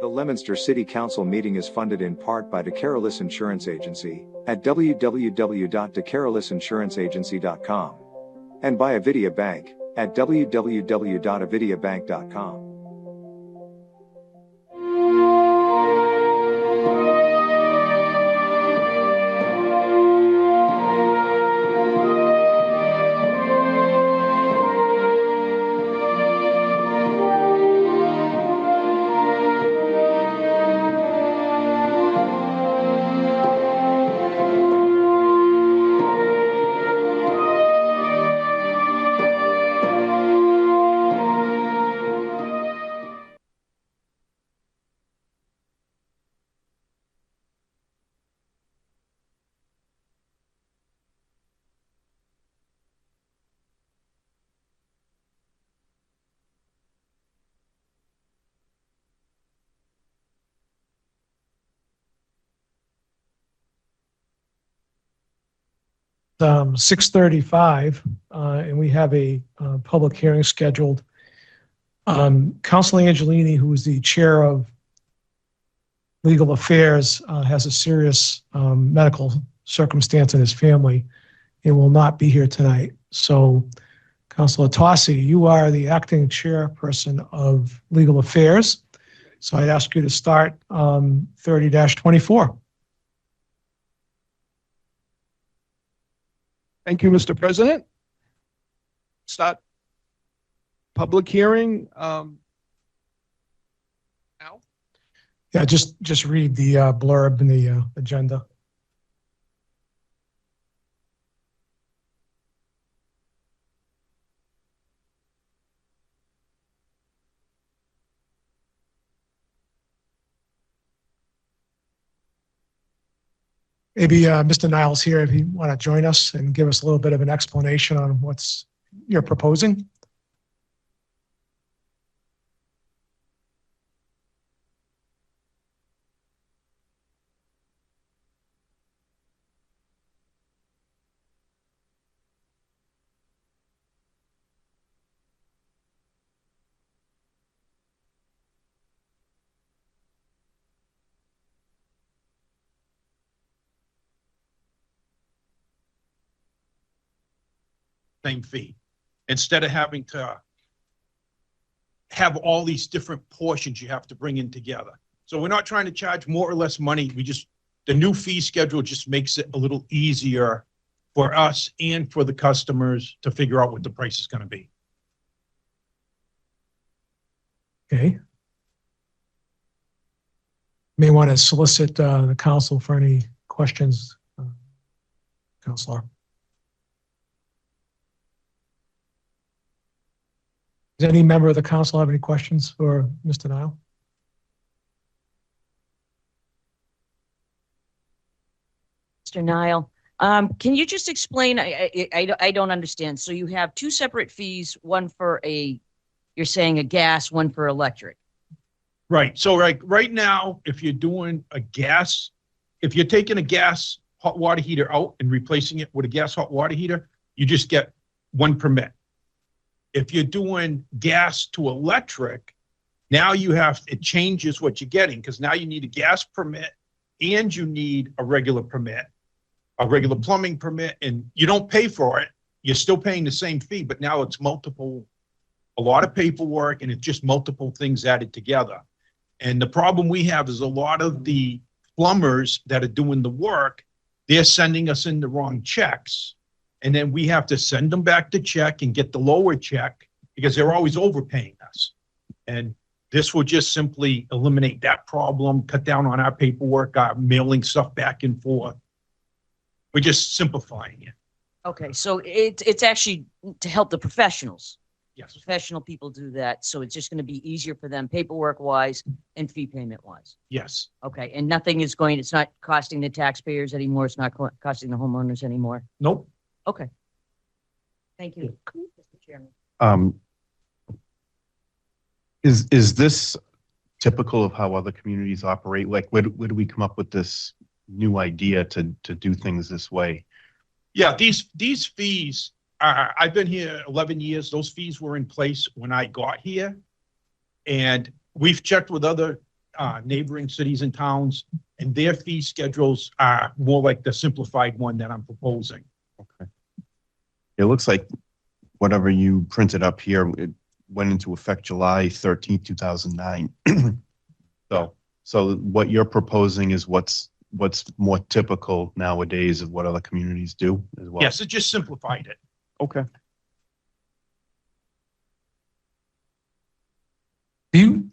The Leominster City Council meeting is funded in part by DeCarolis Insurance Agency at www.decarolisinsuranceagency.com and by Avidia Bank at www.avidiabank.com. It's 6:35, and we have a public hearing scheduled. Councilor Angelini, who is the chair of Legal Affairs, has a serious medical circumstance in his family and will not be here tonight. So, Councilor Tossi, you are the acting chairperson of Legal Affairs. So I'd ask you to start 30-24. Thank you, Mr. President. Start public hearing now. Yeah, just read the blurb in the agenda. Maybe Mr. Niles here, if you want to join us and give us a little bit of an explanation on what's you're proposing. Same fee, instead of having to have all these different portions you have to bring in together. So we're not trying to charge more or less money. The new fee schedule just makes it a little easier for us and for the customers to figure out what the price is going to be. Okay. May want to solicit the council for any questions, Councilor. Does any member of the council have any questions for Mr. Nile? Mr. Nile, can you just explain? I don't understand. So you have two separate fees, one for you're saying a gas, one for electric. Right. So right now, if you're doing if you're taking a gas hot water heater out and replacing it with a gas hot water heater, you just get one permit. If you're doing gas to electric, now it changes what you're getting, because now you need a gas permit and you need a regular permit, a regular plumbing permit, and you don't pay for it. You're still paying the same fee, but now it's a lot of paperwork, and it's just multiple things added together. And the problem we have is a lot of the plumbers that are doing the work, they're sending us in the wrong checks. And then we have to send them back the check and get the lower check because they're always overpaying us. And this will just simply eliminate that problem, cut down on our paperwork, our mailing stuff back and forth. We're just simplifying it. Okay, so it's actually to help the professionals. Yes. Professional people do that, so it's just going to be easier for them paperwork-wise and fee payment-wise. Yes. Okay, and it's not costing the taxpayers anymore. It's not costing the homeowners anymore. Nope. Okay. Thank you, Mr. Chairman. Is this typical of how other communities operate? Like, where do we come up with this new idea to do things this way? Yeah, these fees are, I've been here 11 years. Those fees were in place when I got here. And we've checked with other neighboring cities and towns, and their fee schedules are more like the simplified one that I'm proposing. Okay. It looks like whatever you printed up here, it went into effect July 13th, 2009. So what you're proposing is what's more typical nowadays of what other communities do as well? Yes, it just simplified it. Okay.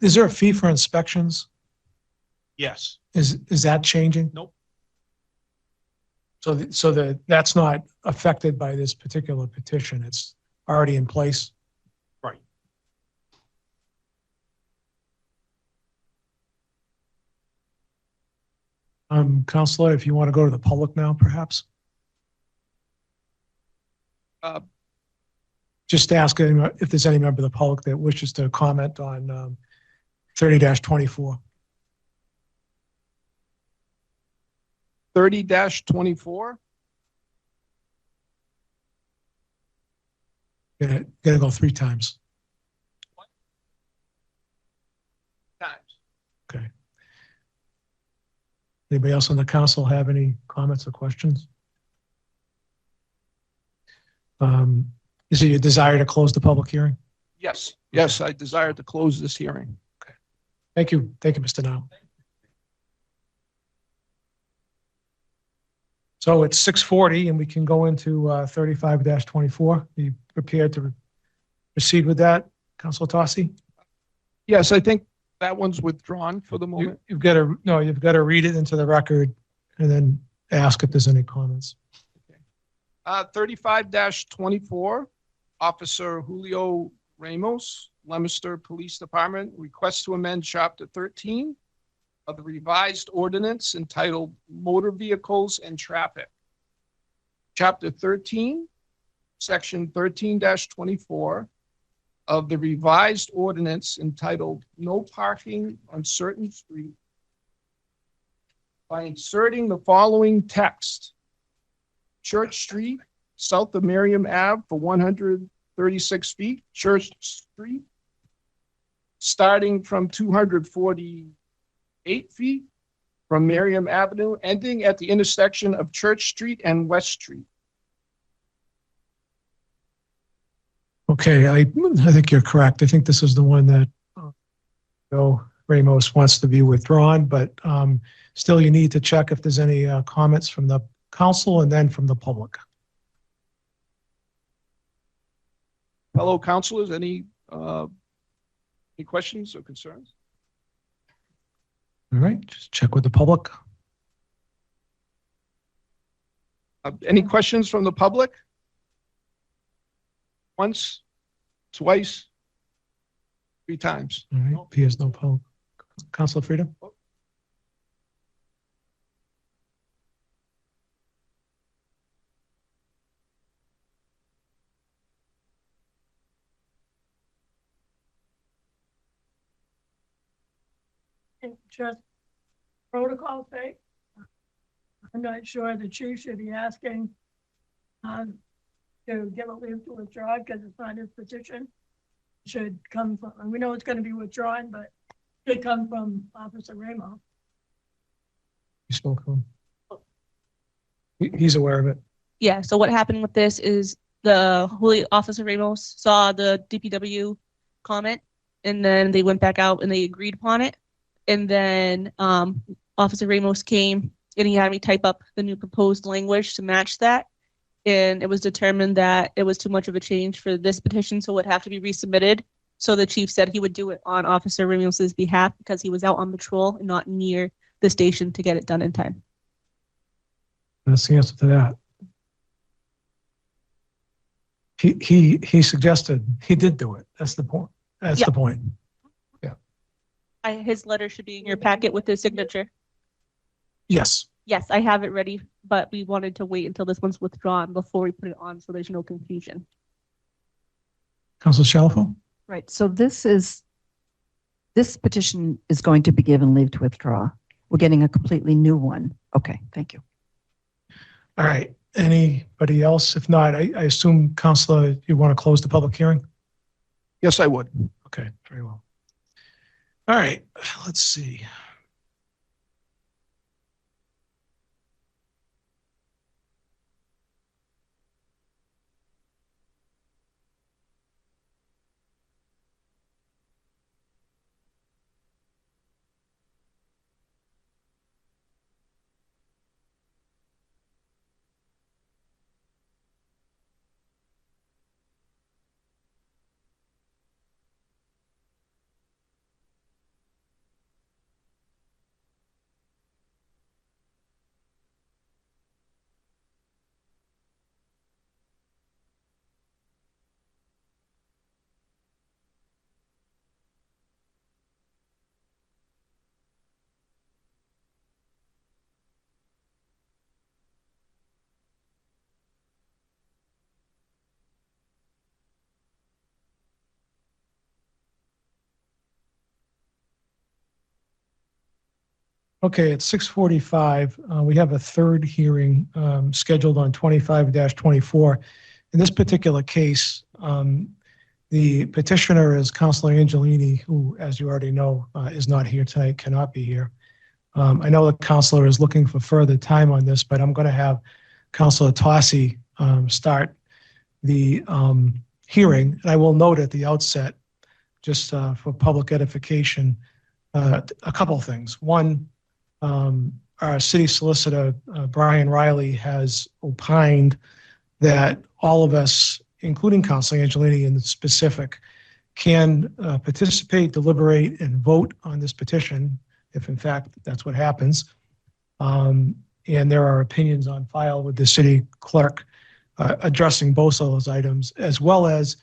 Is there a fee for inspections? Yes. Is that changing? Nope. So that's not affected by this particular petition. It's already in place. Right. Counselor, if you want to go to the public now, perhaps? Just ask if there's any member of the public that wishes to comment on 30-24. 30-24. Gonna go 3 times. Times. Okay. Anybody else on the council have any comments or questions? Is it your desire to close the public hearing? Yes, yes, I desire to close this hearing. Thank you. Thank you, Mr. Now. So it's 6:40 and we can go into 35-24. Are you prepared to proceed with that, Councilor Tossi? Yes, I think that one's withdrawn for the moment. You've got to read it into the record and then ask if there's any comments. 35-24, Officer Julio Ramos, Leominster Police Department, requests to amend Chapter 13 of the revised ordinance entitled Motor Vehicles and Traffic. Chapter 13, Section 13-24 of the revised ordinance entitled No Parking on Certain Street by inserting the following text: Church Street, south of Miriam Ave for 136 feet, Church Street, starting from 248 feet from Miriam Avenue, ending at the intersection of Church Street and West Street. Okay, I think you're correct. I think this is the one that Bill Ramos wants to be withdrawn, but still you need to check if there's any comments from the council and then from the public. Fellow councilors, any questions or concerns? All right, just check with the public. Any questions from the public? Once, twice, 3 times. All right, appears no public. Councilor Freedom? And just protocol sake, I'm not sure the chief should be asking to give a leave to withdraw because it's not his petition. It should come from, and we know it's going to be withdrawn, but it should come from Officer Ramos. You spoke to him. He's aware of it. Yeah, so what happened with this is the Holy Officer Ramos saw the DPW comment, and then they went back out and they agreed upon it. And then Officer Ramos came and he had me type up the new proposed language to match that. And it was determined that it was too much of a change for this petition, so it would have to be resubmitted. So the chief said he would do it on Officer Ramos's behalf because he was out on patrol and not near the station to get it done in time. That's the answer to that. He suggested he did do it. That's the point. That's the point. His letter should be in your packet with his signature. Yes. Yes, I have it ready, but we wanted to wait until this one's withdrawn before we put it on so there's no confusion. Councilor Shalfo? Right. So this petition is going to be given leave to withdraw. We're getting a completely new one. Okay. Thank you. All right. Anybody else? If not, I assume, Councilor, you want to close the public hearing? Yes, I would. Okay, very well. All right, let's see. Okay, it's 6:45. We have a third hearing scheduled on 25-24. In this particular case, the petitioner is Counselor Angelini, who, as you already know, is not here tonight, cannot be here. I know the counselor is looking for further time on this, but I'm going to have Counselor Tossi start the hearing. And I will note at the outset, just for public edification, a couple of things. One, our city solicitor, Brian Riley, has opined that all of us, including Counselor Angelini in specific, can participate, deliberate, and vote on this petition, if in fact that's what happens. And there are opinions on file with the city clerk addressing both of those items, as well as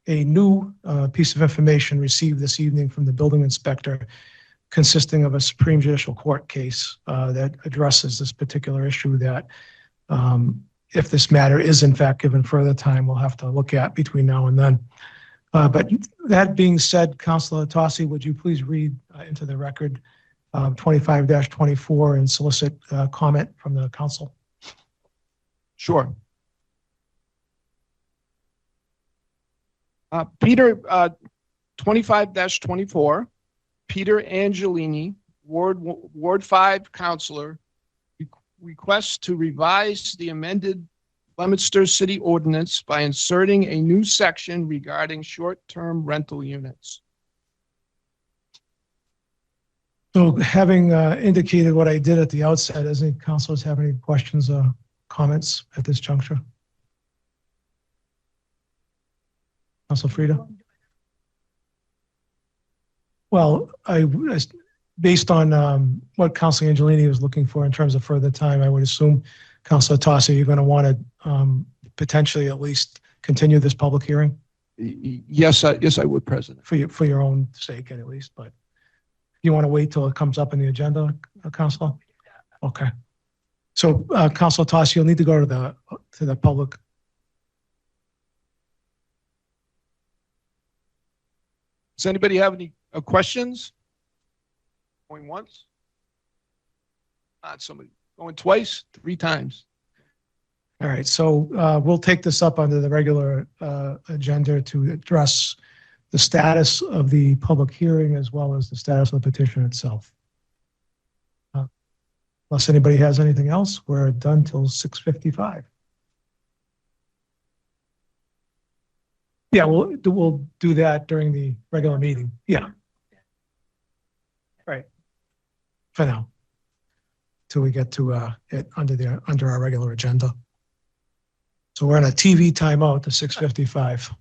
a new piece of information received this evening from the building inspector consisting of a Supreme Judicial Court case that addresses this particular issue that if this matter is in fact given further time, we'll have to look at between now and then. But that being said, Councilor Tossi, would you please read into the record 25-24 and solicit comment from the council? Sure. Peter, 25-24, Peter Angelini, Ward 5 Councilor, requests to revise the amended Leominster City Ordinance by inserting a new section regarding short-term rental units. So having indicated what I did at the outset, does any councilors have any questions or comments at this juncture? Council Frida? Well, based on what Councilor Angelini was looking for in terms of further time, I would assume, Councilor Tossi, you're going to want to potentially at least continue this public hearing? Yes, I would, President. For your own sake, at least. But you want to wait till it comes up in the agenda, Councilor? Okay. So, Councilor Tossi, you'll need to go to the public. Does anybody have any questions? Going once? Not somebody. Going twice? 3 times. All right. So we'll take this up under the regular agenda to address the status of the public hearing as well as the status of the petition itself. Unless anybody has anything else, we're done till 6:55. Yeah, we'll do that during the regular meeting. Yeah. Right. For now, till we get to it under our regular agenda. So we're on a TV timeout to 6:55.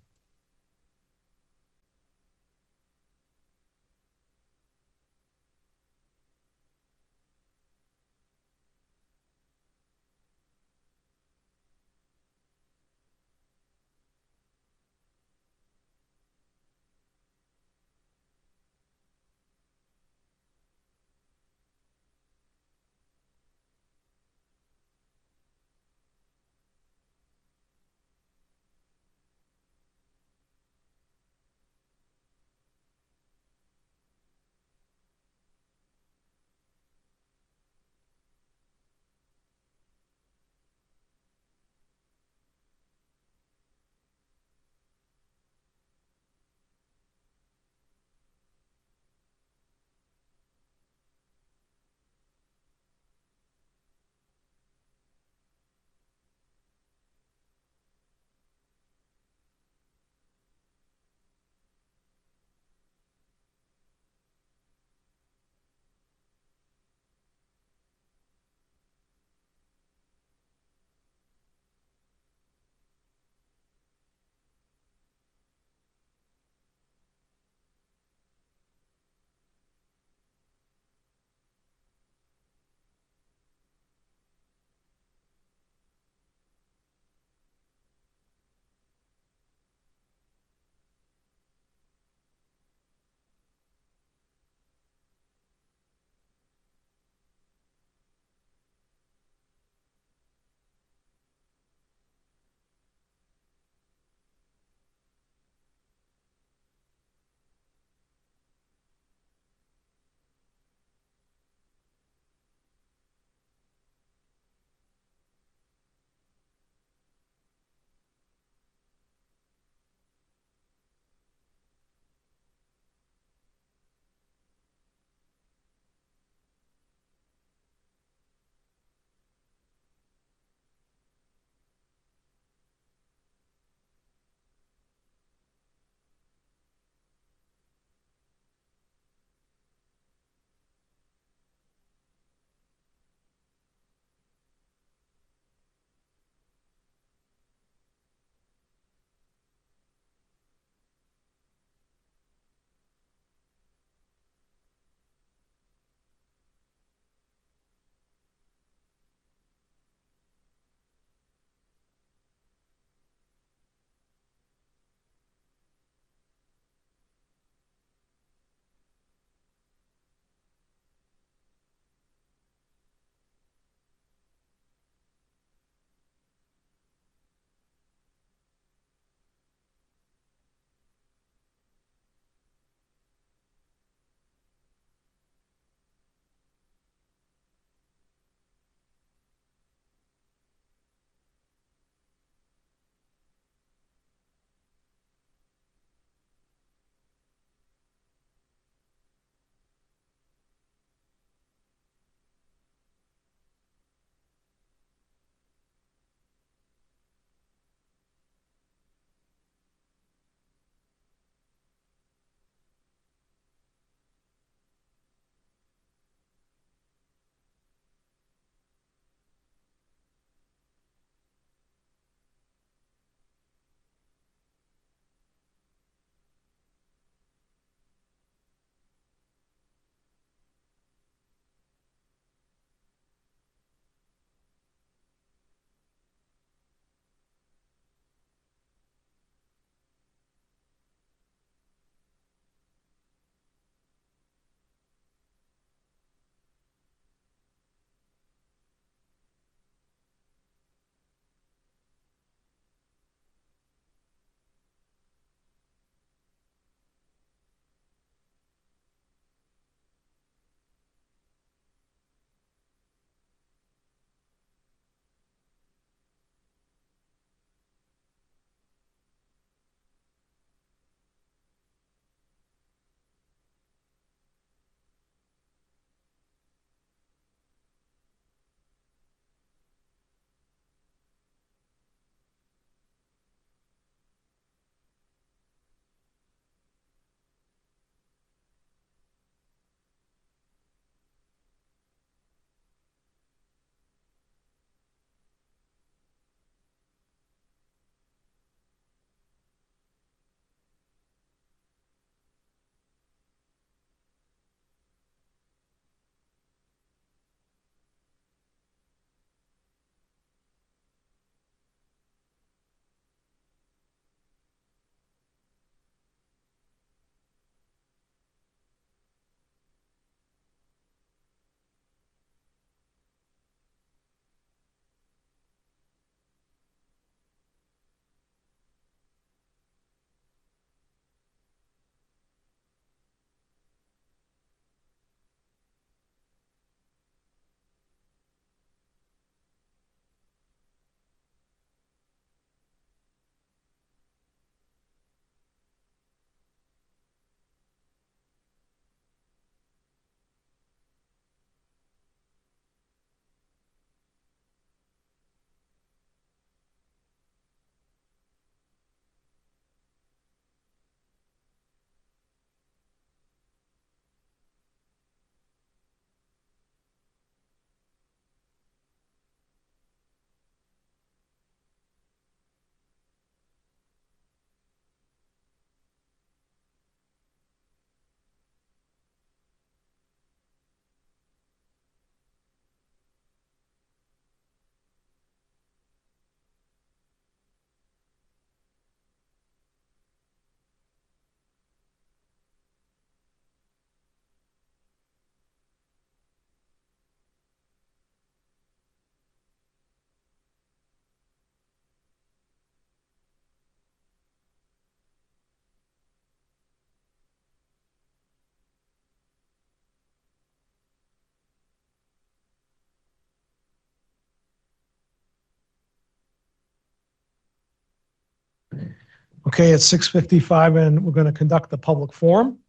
Okay, it's 6:55 and we're going to conduct the public forum.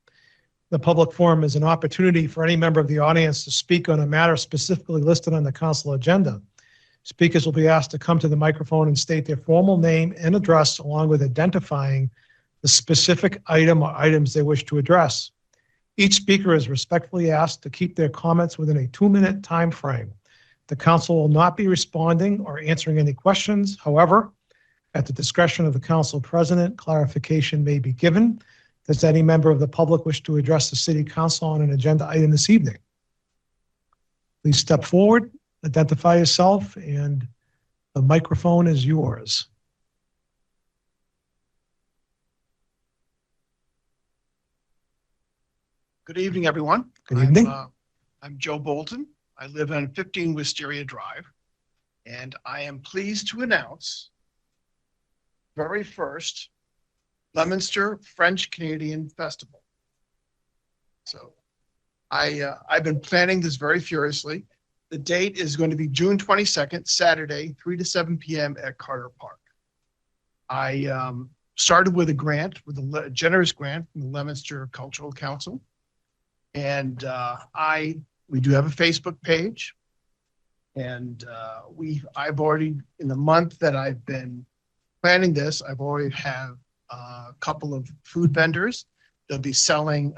The public forum is an opportunity for any member of the audience to speak on a matter specifically listed on the council agenda. Speakers will be asked to come to the microphone and state their formal name and address along with identifying the specific item or items they wish to address. Each speaker is respectfully asked to keep their comments within a 2-minute time frame. The council will not be responding or answering any questions. However, at the discretion of the council president, clarification may be given. Does any member of the public wish to address the city council on an agenda item this evening? Please step forward, identify yourself, and the microphone is yours. Good evening, everyone. Good evening. I'm Joe Bolton. I live on 15 Wisteria Drive, and I am pleased to announce very first Leominster French Canadian Festival. So I've been planning this very furiously. The date is going to be June 22nd, Saturday, 3 to 7 p.m. at Carter Park. I started with a grant, with a generous grant from the Leominster Cultural Council. And we do have a Facebook page, and I've already, in the month that I've been planning this, I've already have a couple of food vendors. They'll be selling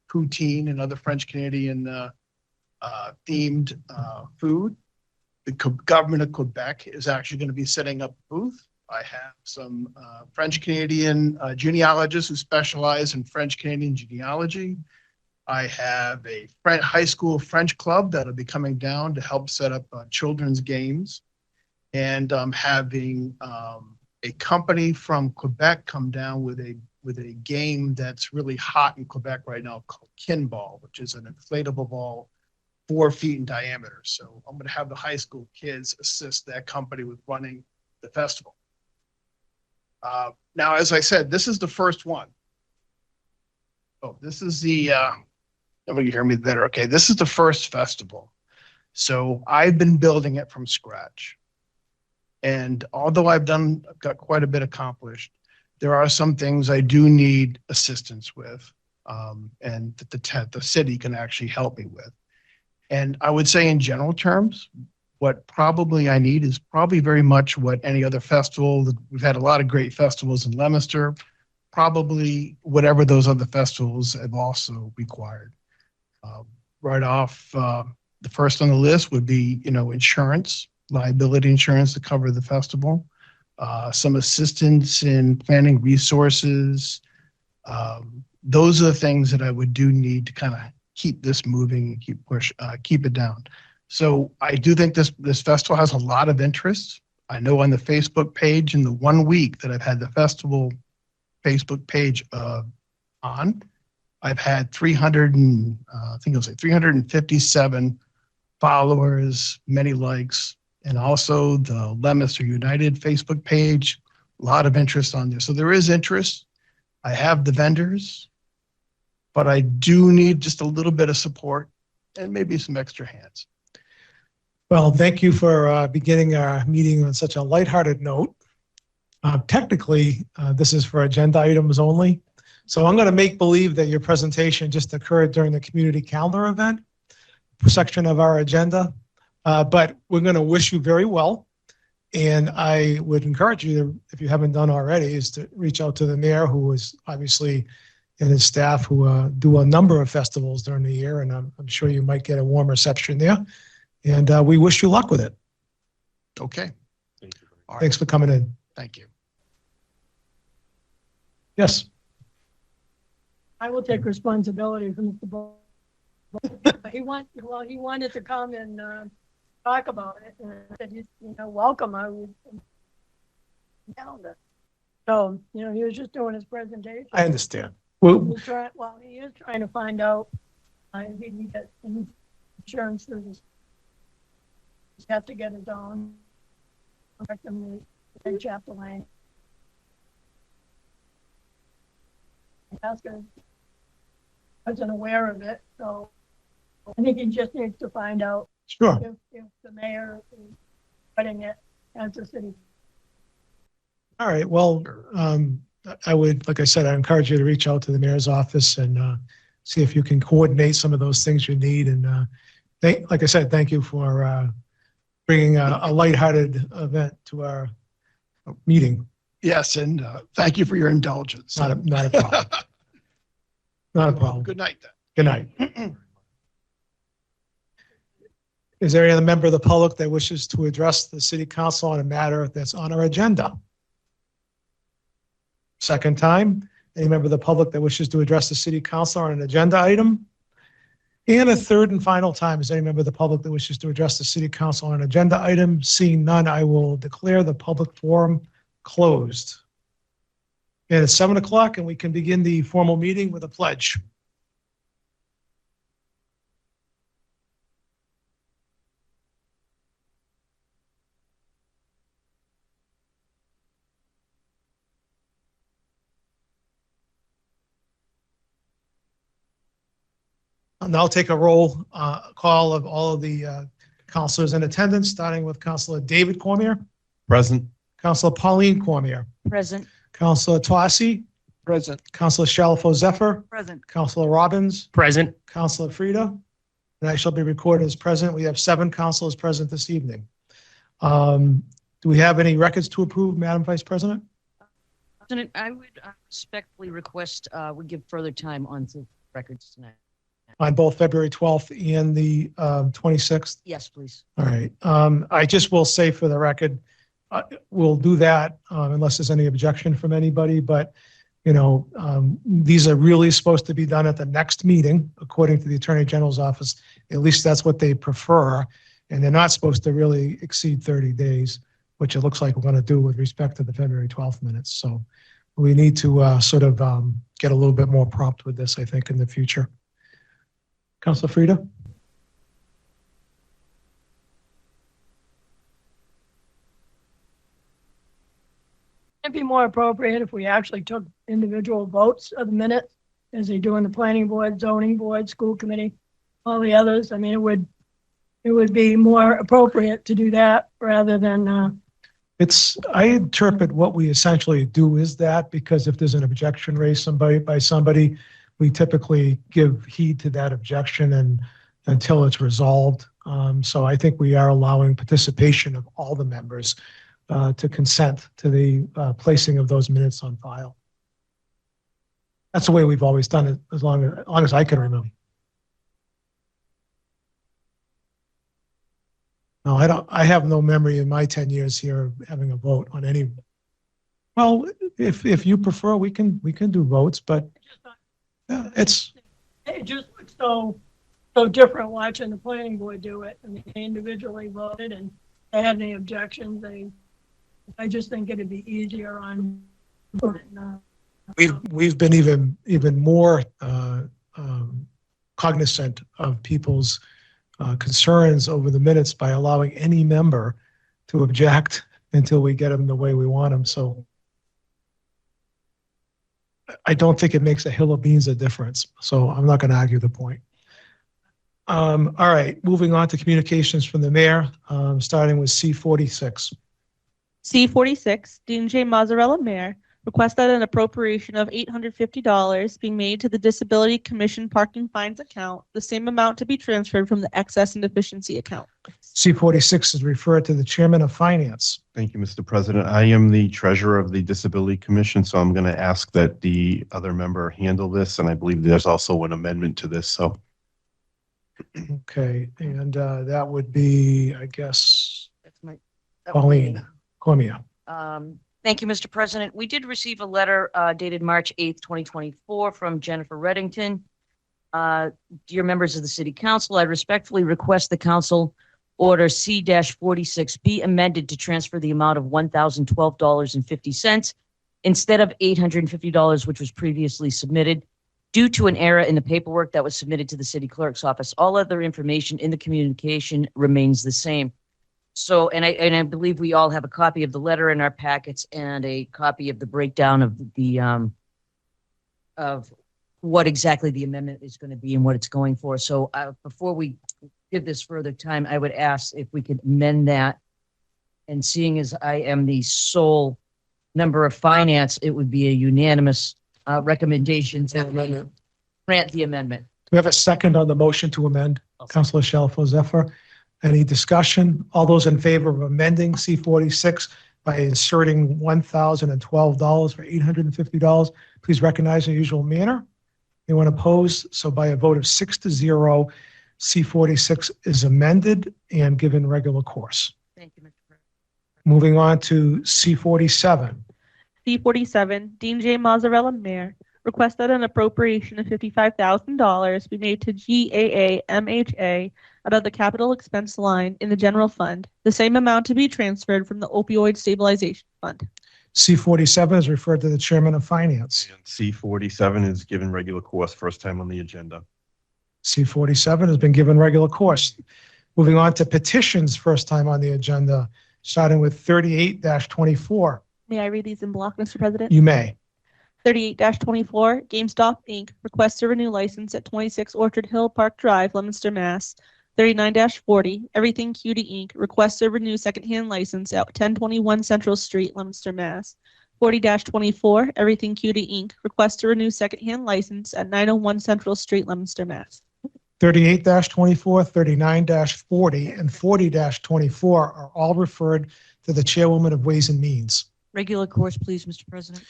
poutine and other French Canadian themed food. The government of Quebec is actually going to be setting up a booth. I have some French Canadian genealogists who specialize in French Canadian genealogy. I have a high school French club that'll be coming down to help set up children's games. And I'm having a company from Quebec come down with a game that's really hot in Quebec right now called Kinball, which is an inflatable ball 4 feet in diameter. So I'm going to have the high school kids assist that company with running the festival. Now, as I said, this is the first one. Oh, this is the, nobody hear me better. Okay, this is the first festival. So I've been building it from scratch. And although I've got quite a bit accomplished, there are some things I do need assistance with, and that the city can actually help me with. And I would say in general terms, what probably I need is probably very much what any other festival, we've had a lot of great festivals in Leominster, probably whatever those other festivals have also required. Right off, the first on the list would be, insurance, liability insurance to cover the festival, some assistance in planning resources. Those are the things that I would do need to kind of keep this moving and keep it down. So I do think this festival has a lot of interest. I know on the Facebook page, in the 1 week that I've had the festival Facebook page on, I've had 357 followers, many likes, and also the Leominster United Facebook page, a lot of interest on there. So there is interest. I have the vendors, but I do need just a little bit of support and maybe some extra hands. Well, thank you for beginning our meeting on such a lighthearted note. Technically, this is for agenda items only. So I'm going to make believe that your presentation just occurred during the community calendar event section of our agenda. But we're going to wish you very well. And I would encourage you to, if you haven't done already, is to reach out to the mayor, who is obviously, and his staff, who do a number of festivals during the year. And I'm sure you might get a warm reception there. And we wish you luck with it. Okay. Thank you. Thanks for coming in. Thank you. Yes. I will take responsibility for Mr. Ball. He wanted to come and talk about it, and I said, welcome. I would calendar. So, he was just doing his presentation. I understand. He is trying to find out if he can get insurance through this. He has to get his own. Chapter Lane. Oscar wasn't aware of it, so I think he just needs to find out Sure. if the mayor is putting it as a city. All right, well, I would, like I said, I encourage you to reach out to the mayor's office and see if you can coordinate some of those things you need. And like I said, thank you for bringing a lighthearted event to our meeting. Yes, and thank you for your indulgence. Not a problem. Not a problem. Good night then. Good night. Is there any other member of the public that wishes to address the city council on a matter that's on our agenda? Second time, any member of the public that wishes to address the city council on an agenda item? And a third and final time, is there any member of the public that wishes to address the city council on an agenda item? Seeing none, I will declare the public forum closed. And it's 7 o'clock and we can begin the formal meeting with a pledge. I'll now take a roll call of all of the councilors in attendance, starting with Councilor David Cormier, Present. Councilor Pauline Cormier, Present. Councilor Tossy, Present. Councilor Shalfo Zephyr, Present. Councilor Robbins, Present. Councilor Frida, and I shall be recorded as present. We have 7 councilors present this evening. Do we have any records to approve, Madam Vice President? President, I would respectfully request we give further time on the records tonight. On both February 12th and the 26th? Yes, please. All right. I just will say for the record, we'll do that unless there's any objection from anybody. But, these are really supposed to be done at the next meeting, according to the Attorney General's office. At least that's what they prefer. And they're not supposed to really exceed 30 days, which it looks like we're going to do with respect to the February 12th minutes. So we need to sort of get a little bit more prompt with this, I think, in the future. Councilor Frida? It'd be more appropriate if we actually took individual votes of the minutes as they do in the planning board, zoning board, school committee, all the others. I mean, it would be more appropriate to do that rather than, I interpret what we essentially do is that, because if there's an objection raised by somebody, we typically give heed to that objection and until it's resolved. So I think we are allowing participation of all the members to consent to the placing of those minutes on file. That's the way we've always done it, as long as I can remember. No, I have no memory in my 10 years here of having a vote on any. Well, if you prefer, we can do votes, but yeah, it just looks so different watching the planning board do it. I mean, they individually voted and they had any objections. I just think it'd be easier on. We've been even more cognizant of people's concerns over the minutes by allowing any member to object until we get them the way we want them. So I don't think it makes a hill of beans a difference. So I'm not going to argue the point. All right, moving on to communications from the mayor, starting with C46. C46, Dean J. Mazzarella, Mayor, requests that an appropriation of $850 being made to the Disability Commission parking fines account, the same amount to be transferred from the excess and deficiency account. C46 is referred to the Chairman of Finance. Thank you, Mr. President. I am the treasurer of the Disability Commission, so I'm going to ask that the other member handle this, and I believe there's also an amendment to this. So, okay, and that would be, I guess, That's my. Pauline Cormier. Thank you, Mr. President. We did receive a letter dated March 8th, 2024 from Jennifer Reddington. Dear members of the City Council, I respectfully request the Council Order C-46 be amended to transfer the amount of $1,012.50 instead of $850, which was previously submitted, due to an error in the paperwork that was submitted to the City Clerk's office. All other information in the communication remains the same. So, and I believe we all have a copy of the letter in our packets and a copy of the breakdown of the of what exactly the amendment is going to be and what it's going for. So before we give this further time, I would ask if we could amend that. And seeing as I am the sole member of finance, it would be a unanimous recommendation to grant the amendment. Do we have a second on the motion to amend? Councilor Shalfo Zephyr. Any discussion? All those in favor of amending C-46 by inserting $1,012 for $850, please recognize in the usual manner. Anyone opposed? So by a vote of 6-0, C-46 is amended and given regular course. Thank you, Mr. President. Moving on to C-47. C-47, Dean J. Mazzarella, Mayor, requested an appropriation of $55,000 be made to GAA MHA out of the capital expense line in the general fund, the same amount to be transferred from the opioid stabilization fund. C-47 is referred to the Chairman of Finance. And C-47 is given regular course, first time on the agenda. C-47 has been given regular course. Moving on to petitions, first time on the agenda, starting with 38-24. May I read these in block, Mr. President? You may. 38-24, GameStop Inc. requests to renew license at 26 Orchard Hill Park Drive, Leominster, Mass. 39-40, Everything Cutie Inc. requests to renew secondhand license at 1021 Central Street, Leominster, Mass. 40-24, Everything Cutie Inc. requests to renew secondhand license at 901 Central Street, Leominster, Mass. 38-24, 39-40, and 40-24 are all referred to the Chairwoman of Ways and Means. Regular course, please, Mr. President.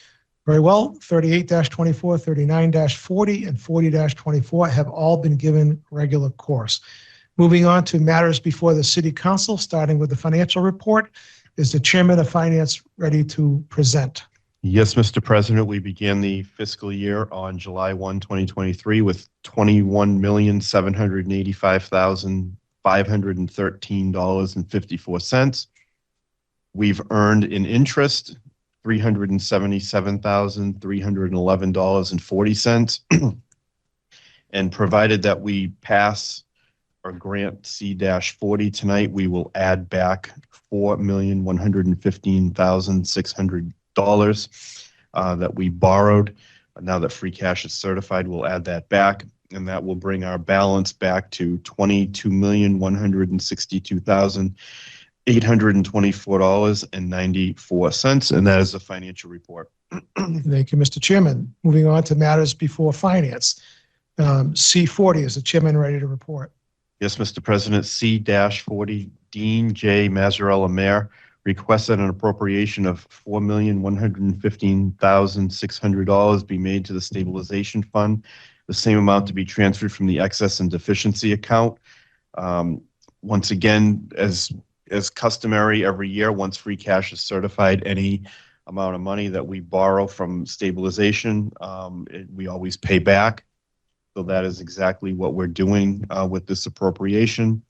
Very well. 38-24, 39-40, and 40-24 have all been given regular course. Moving on to matters before the City Council, starting with the financial report. Is the Chairman of Finance ready to present? Yes, Mr. President, we began the fiscal year on July 1, 2023 with $21,785,513.54. We've earned in interest $377,311.40. And provided that we pass or grant C-40 tonight, we will add back $4,115,600 that we borrowed. Now that free cash is certified, we'll add that back, and that will bring our balance back to $22,162,824.94, and that is the financial report. Thank you, Mr. Chairman. Moving on to matters before finance. C-40, is the Chairman ready to report? Yes, Mr. President, C-40, Dean J. Mazzarella, Mayor, requested an appropriation of $4,115,600 be made to the stabilization fund, the same amount to be transferred from the excess and deficiency account. Once again, as customary every year, once free cash is certified, any amount of money that we borrow from stabilization, we always pay back. So that is exactly what we're doing with this appropriation.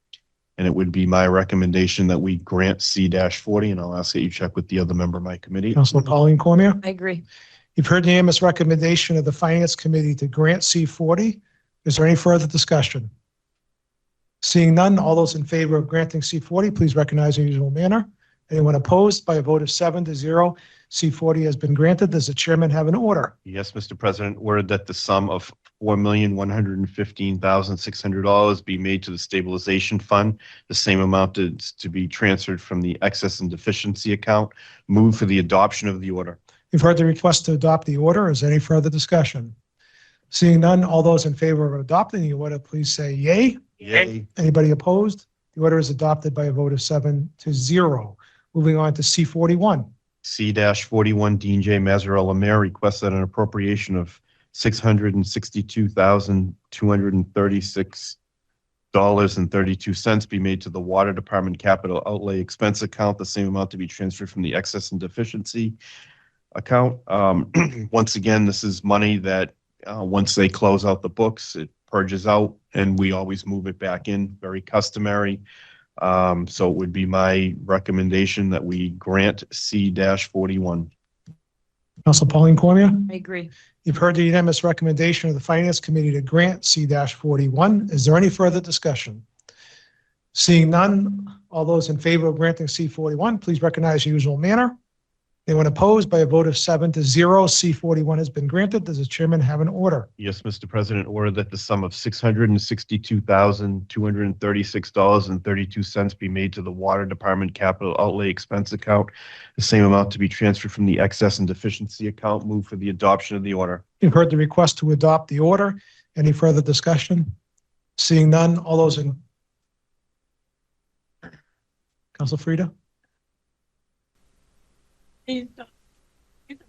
And it would be my recommendation that we grant C-40, and I'll ask that you check with the other member of my committee. Councilor Pauline Cormier? I agree. You've heard the unanimous recommendation of the Finance Committee to grant C-40. Is there any further discussion? Seeing none, all those in favor of granting C-40, please recognize in the usual manner. Anyone opposed? By a vote of 7-0, C-40 has been granted. Does the Chairman have an order? Yes, Mr. President, ordered that the sum of $4,115,600 be made to the stabilization fund, the same amount to be transferred from the excess and deficiency account. Move for the adoption of the order. You've heard the request to adopt the order. Is there any further discussion? Seeing none, all those in favor of adopting the order, please say yay. Yay. Anybody opposed? The order is adopted by a vote of 7-0. Moving on to C-41. C-41, Dean J. Mazzarella, Mayor, requested an appropriation of $662,236.32 be made to the Water Department Capital Outlay Expense Account, the same amount to be transferred from the excess and deficiency account. Once again, this is money that once they close out the books, it purges out, and we always move it back in, very customary. So it would be my recommendation that we grant C-41. Councilor Pauline Cormier? I agree. You've heard the unanimous recommendation of the Finance Committee to grant C-41. Is there any further discussion? Seeing none, all those in favor of granting C-41, please recognize the usual manner. Anyone opposed? By a vote of 7-0, C-41 has been granted. Does the chairman have an order? Yes, Mr. President, order that the sum of $662,236.32 be made to the Water Department Capital Outlay Expense Account. The same amount to be transferred from the excess and deficiency account. Move for the adoption of the order. You've heard the request to adopt the order. Any further discussion? Seeing none, all those in. Council Frida? He's, but it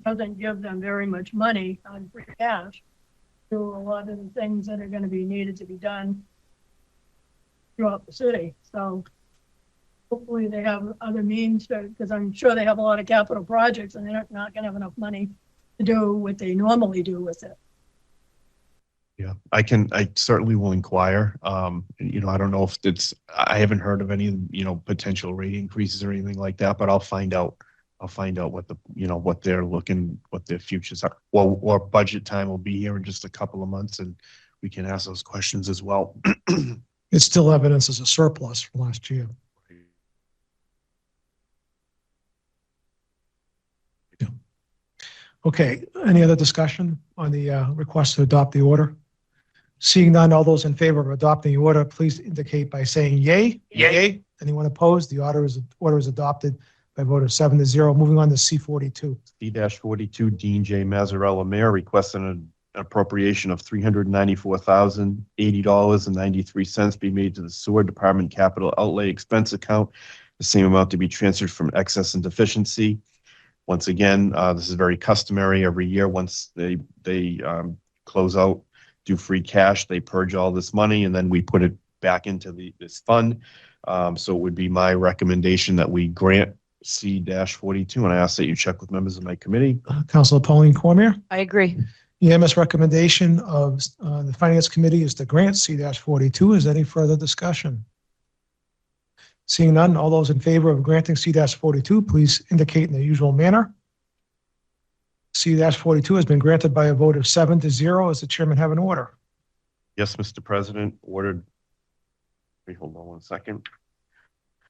doesn't give them very much money on free cash to a lot of the things that are going to be needed to be done throughout the city. So hopefully they have other means to, because I'm sure they have a lot of capital projects and they're not going to have enough money to do what they normally do with it. Yeah, I certainly will inquire. I don't know if I haven't heard of any, potential rate increases or anything like that, but I'll find out. I'll find out what what they're looking, what their futures are. Well, or budget time will be here in just a couple of months and we can ask those questions as well. It's still evidence as a surplus from last year. Yeah. Okay, any other discussion on the request to adopt the order? Seeing none, all those in favor of adopting the order, please indicate by saying yay. Yay. Anyone opposed? The order is adopted by a vote of 7-0. Moving on to C-42. C-42, Dean J. Mazzarella, Mayor, requesting an appropriation of $394,080.93 be made to the Sewer Department Capital Outlay Expense Account. The same amount to be transferred from excess and deficiency. Once again, this is very customary every year. Once they close out, do free cash, they purge all this money, and then we put it back into this fund. So it would be my recommendation that we grant C-42, and I ask that you check with members of my committee. Councilor Pauline Cormier. I agree. The EMS recommendation of the Finance Committee is to grant C-42. Is there any further discussion? Seeing none, all those in favor of granting C-42, please indicate in the usual manner. C-42 has been granted by a vote of 7-0. Does the chairman have an order? Yes, Mr. President, ordered. Wait, hold on one second.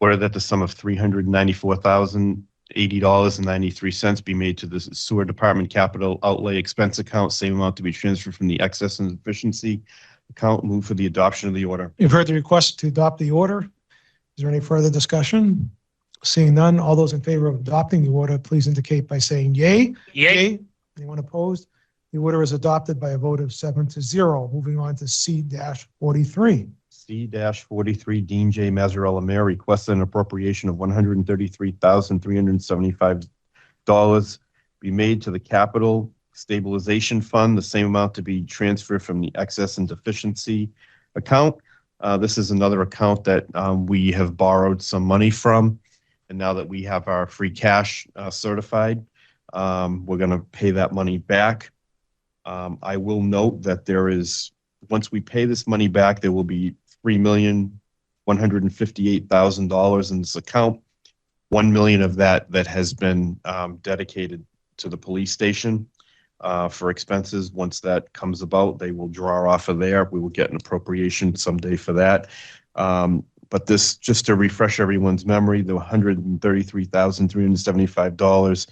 Order that the sum of $394,080.93 be made to the Sewer Department Capital Outlay Expense Account, same amount to be transferred from the excess and deficiency account. Move for the adoption of the order. You've heard the request to adopt the order. Is there any further discussion? Seeing none, all those in favor of adopting the order, please indicate by saying yay. Yay. Anyone opposed? The order is adopted by a vote of 7-0. Moving on to C-43. C-43, Dean J. Mazzarella, Mayor, requested an appropriation of $133,375 be made to the Capital Stabilization Fund, the same amount to be transferred from the excess and deficiency account. This is another account that we have borrowed some money from, and now that we have our free cash certified, we're going to pay that money back. I will note that once we pay this money back, there will be $3,158,000 in this account. $1 million of that has been dedicated to the police station for expenses. Once that comes about, they will draw off of there. We will get an appropriation someday for that. But this, just to refresh everyone's memory, the $133,375,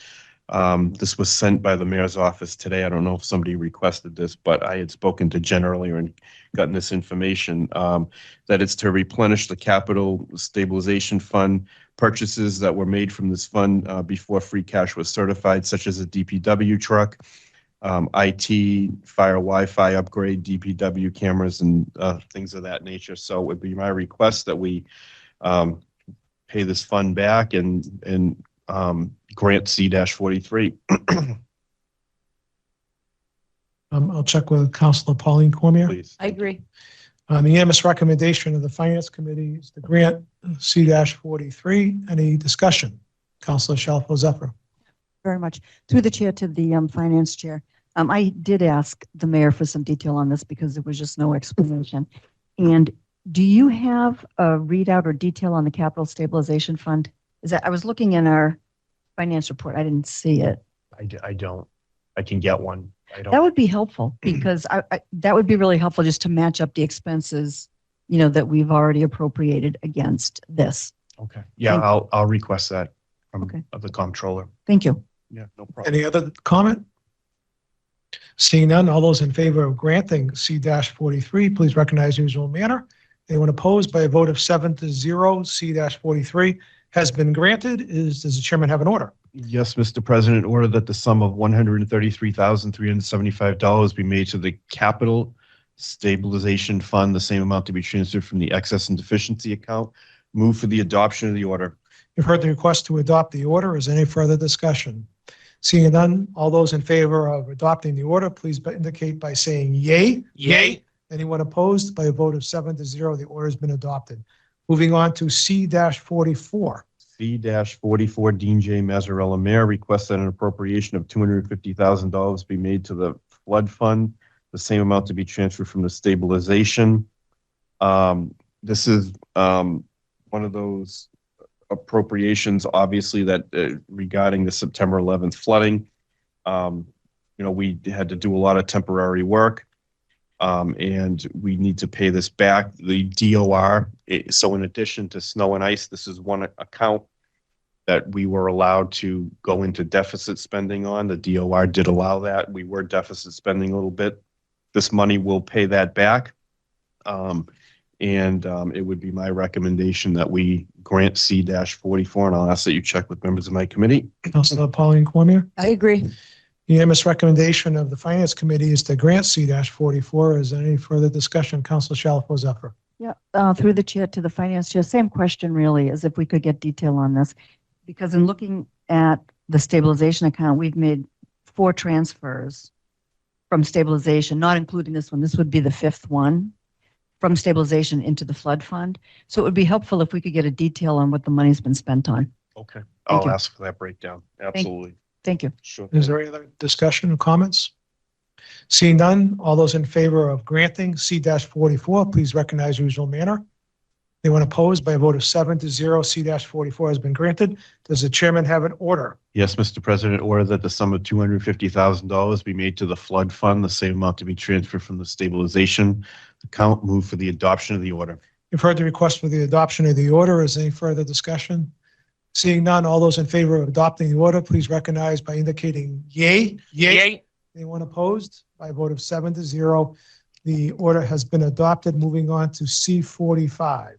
this was sent by the mayor's office today. I don't know if somebody requested this, but I had spoken to Jen earlier and gotten this information, that it's to replenish the Capital Stabilization Fund purchases that were made from this fund before free cash was certified, such as a DPW truck, IT, fire Wi-Fi upgrade, DPW cameras, and things of that nature. So it would be my request that we pay this fund back and grant C-43. I'll check with Councilor Pauline Cormier. Please. I agree. The EMS recommendation of the Finance Committee is to grant C-43. Any discussion? Councilor Shalfo Zephyr. Very much. Through the chair to the finance chair. I did ask the mayor for some detail on this because there was just no explanation. And do you have a readout or detail on the Capital Stabilization Fund? I was looking in our finance report. I didn't see it. I don't. I can get one. I That don't. would be helpful because that would be really helpful just to match up the expenses, you know, that we've already appropriated against this. Okay. Yeah, I'll request that from Okay. the comptroller. Thank you. Yeah, no problem. Any other comment? Seeing none, all those in favor of granting C-43, please recognize in the usual manner. Anyone opposed? By a vote of 7-0, C-43 has been granted. Does the chairman have an order? Yes, Mr. President, order that the sum of $133,375 be made to the Capital Stabilization Fund, the same amount to be transferred from the excess and deficiency account. Move for the adoption of the order. You've heard the request to adopt the order. Is there any further discussion? Seeing none, all those in favor of adopting the order, please indicate by saying yay. Yay. Anyone opposed? By a vote of 7-0, the order has been adopted. Moving on to C-44. C-44, Dean J. Mazzarella, Mayor, requests that an appropriation of $250,000 be made to the flood fund, the same amount to be transferred from the stabilization. This is one of those appropriations, obviously, that regarding the September 11th flooding. We had to do a lot of temporary work, and we need to pay this back. The DOR, so in addition to snow and ice, this is one account that we were allowed to go into deficit spending on. The DOR did allow that. We were deficit spending a little bit. This money will pay that back. It would be my recommendation that we grant C-44, and I'll ask that you check with members of my committee. Councilor Pauline Cormier. I agree. Unanimous recommendation of the Finance Committee is to grant C-44. Is there any further discussion? Councilor Shalfo Zephyr. Yeah, through the chair to the finance chair, same question really, as if we could get detail on this. Because in looking at the stabilization account, we've made 4 transfers from stabilization, not including this one. This would be the 5th one from stabilization into the flood fund. So it would be helpful if we could get a detail on what the money's been spent on. Okay. Thank I'll you. ask for that breakdown. Absolutely. Thank you. Sure. Is there any other discussion or comments? Seeing none, all those in favor of granting C-44, please recognize usual manner. Anyone opposed? By a vote of 7-0, C-44 has been granted. Does the chairman have an order? Yes, Mr. President, order that the sum of $250,000 be made to the flood fund, the same amount to be transferred from the stabilization account. Move for the adoption of the order. You've heard the request for the adoption of the order. Is there any further discussion? Seeing none, all those in favor of adopting the order, please recognize by indicating yay. Yay. Anyone opposed? By a vote of 7-0, the order has been adopted. Moving on to C-45.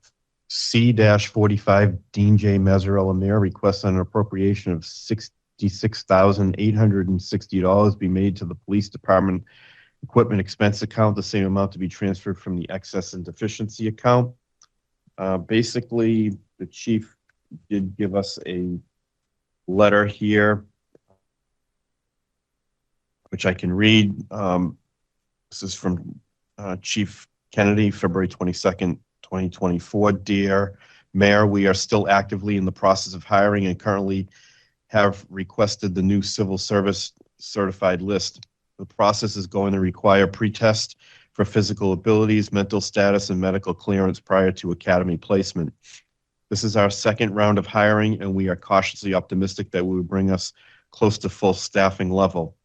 C-45, Dean J. Mazzarella, Mayor, requests an appropriation of $66,860 be made to the Police Department Equipment Expense Account, the same amount to be transferred from the Excess and Deficiency Account. Basically, the chief did give us a letter here, which I can read. This is from Chief Kennedy, February 22nd, 2024. Dear Mayor, we are still actively in the process of hiring and currently have requested the new civil service certified list. The process is going to require pretest for physical abilities, mental status, and medical clearance prior to academy placement. This is our 2nd round of hiring, and we are cautiously optimistic that it will bring us close to full staffing level.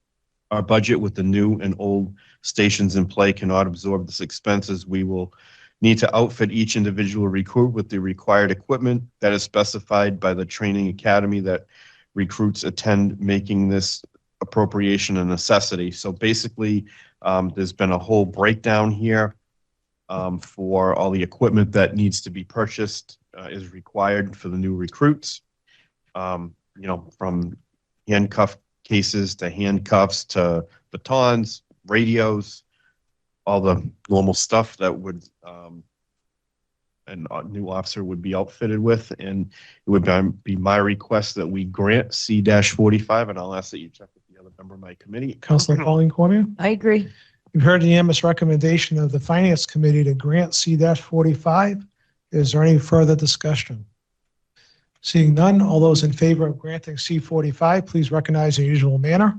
Our budget with the new and old stations in play cannot absorb this expenses. We will need to outfit each individual recruit with the required equipment that is specified by the training academy that recruits attend, making this appropriation a necessity. So basically, there's been a whole breakdown here for all the equipment that needs to be purchased is required for the new recruits. From handcuff cases to handcuffs to batons, radios, all the normal stuff that would a new officer would be outfitted with. And it would be my request that we grant C-45, and I'll ask that you check with the other member of my committee. Councilor Pauline Cormier. I agree. You've heard the unanimous recommendation of the Finance Committee to grant C-45. Is there any further discussion? Seeing none, all those in favor of granting C-45, please recognize in the usual manner.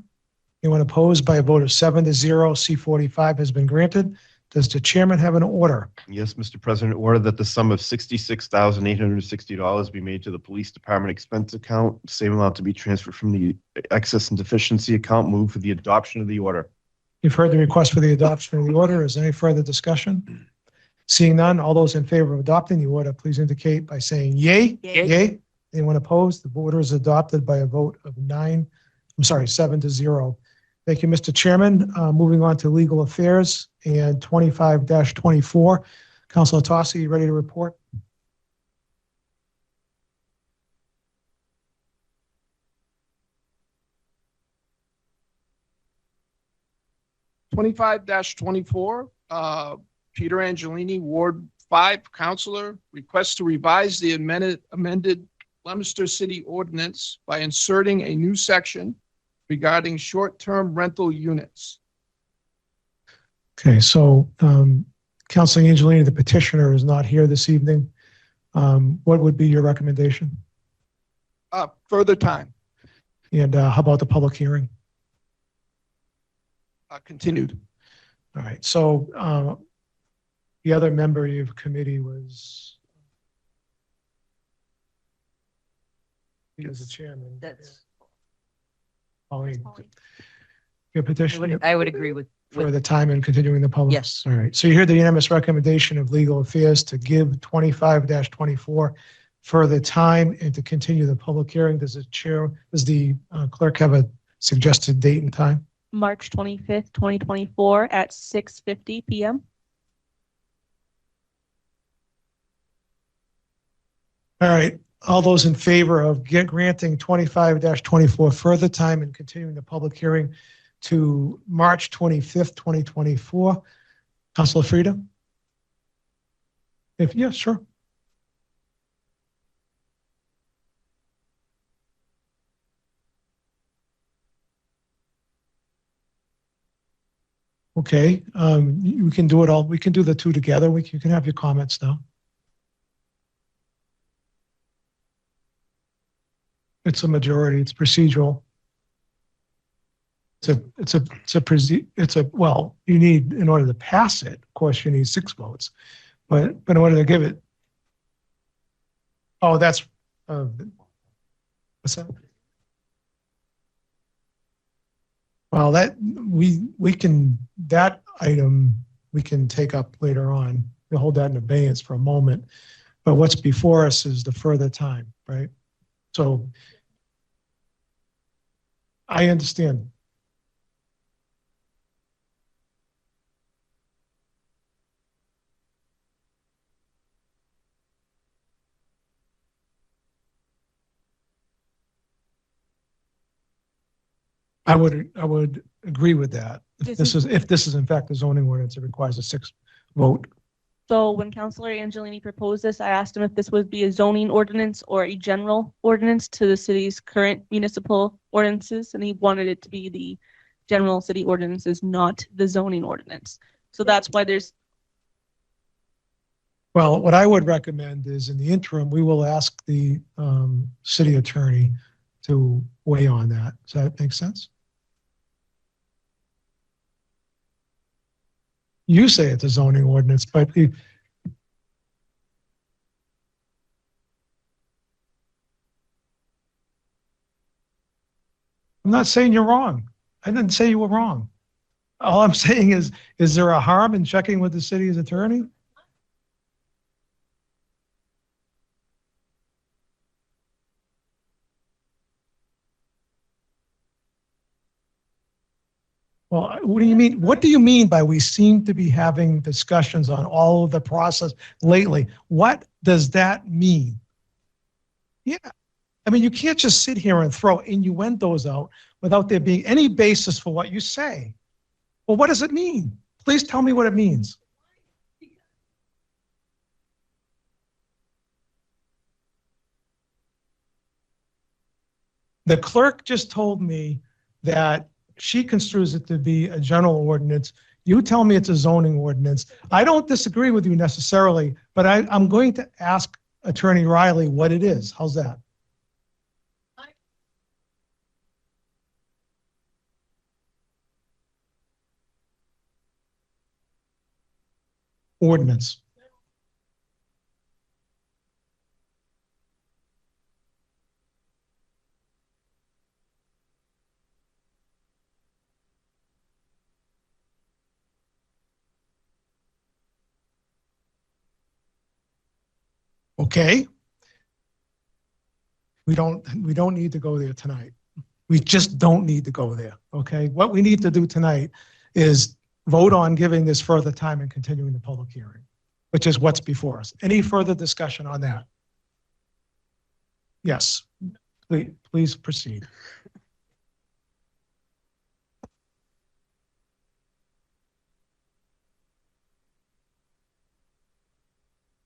Anyone opposed? By a vote of 7-0, C-45 has been granted. Does the chairman have an order? Yes, Mr. President, order that the sum of $66,860 be made to the police department expense account, same amount to be transferred from the excess and deficiency account. Move for the adoption of the order. You've heard the request for the adoption of the order. Is there any further discussion? Seeing none, all those in favor of adopting the order, please indicate by saying yay. Yay. Anyone opposed? The order is adopted by a vote of 7-0. Thank you, Mr. Chairman. Moving on to legal affairs and 25-24. Councilor Tossi, you ready to report? Twenty-five 24, Peter Angelini, Ward 5 Counselor, requests to revise the amended Leominster City Ordinance by inserting a new section regarding short-term rental units. Okay, so Councilor Angelini, the petitioner, is not here this evening. What would be your recommendation? Further time, And how about the public hearing? continued. All right, so the other member of your committee was he was the chairman. That's, Pauline. Your petition I would agree with for the time and continuing the public? Yes. All right, so you hear the unanimous recommendation of legal affairs to give 25-24 further time and to continue the public hearing. Does the clerk have a suggested date and time? March 25th, 2024 at 6:50 p.m. All right, all those in favor of granting 25-24 further time and continuing the public hearing to March 25th, 2024. Councilor Frida? Yeah, sure. Okay, we can do it all. We can do the two together. You can have your comments now. It's a majority. It's procedural. Well, you need, in order to pass it, of course, you need 6 votes. But in order to give it, oh, that's, what's that? Well, that item we can take up later on. We'll hold that in abeyance for a moment. But what's before us is the further time, right? So I understand. I would agree with that. If this is in fact the zoning ordinance, it requires a 6 vote. So when Councilor Angelini proposed this, I asked him if this would be a zoning ordinance or a general ordinance to the city's current municipal ordinances, and he wanted it to be the general city ordinances, not the zoning ordinance. So that's why there's. Well, what I would recommend is in the interim, we will ask the city attorney to weigh on that. Does that make sense? You say it's a zoning ordinance, but I'm not saying you're wrong. I didn't say you were wrong. All I'm saying is there a harm in checking with the city's attorney? Well, what do you mean? What do you mean by we seem to be having discussions on all of the process lately? What does that mean? Yeah. I mean, you can't just sit here and throw innuendos out without there being any basis for what you say. Well, what does it mean? Please tell me what it means. The clerk just told me that she construes it to be a general ordinance. You tell me it's a zoning ordinance. I don't disagree with you necessarily, but I'm going to ask Attorney Riley what it is. How's that? ordinance. Okay. We don't need to go there tonight. We just don't need to go there, okay? What we need to do tonight is vote on giving this further time and continuing the public hearing, which is what's before us. Any further discussion on that? Yes, please proceed.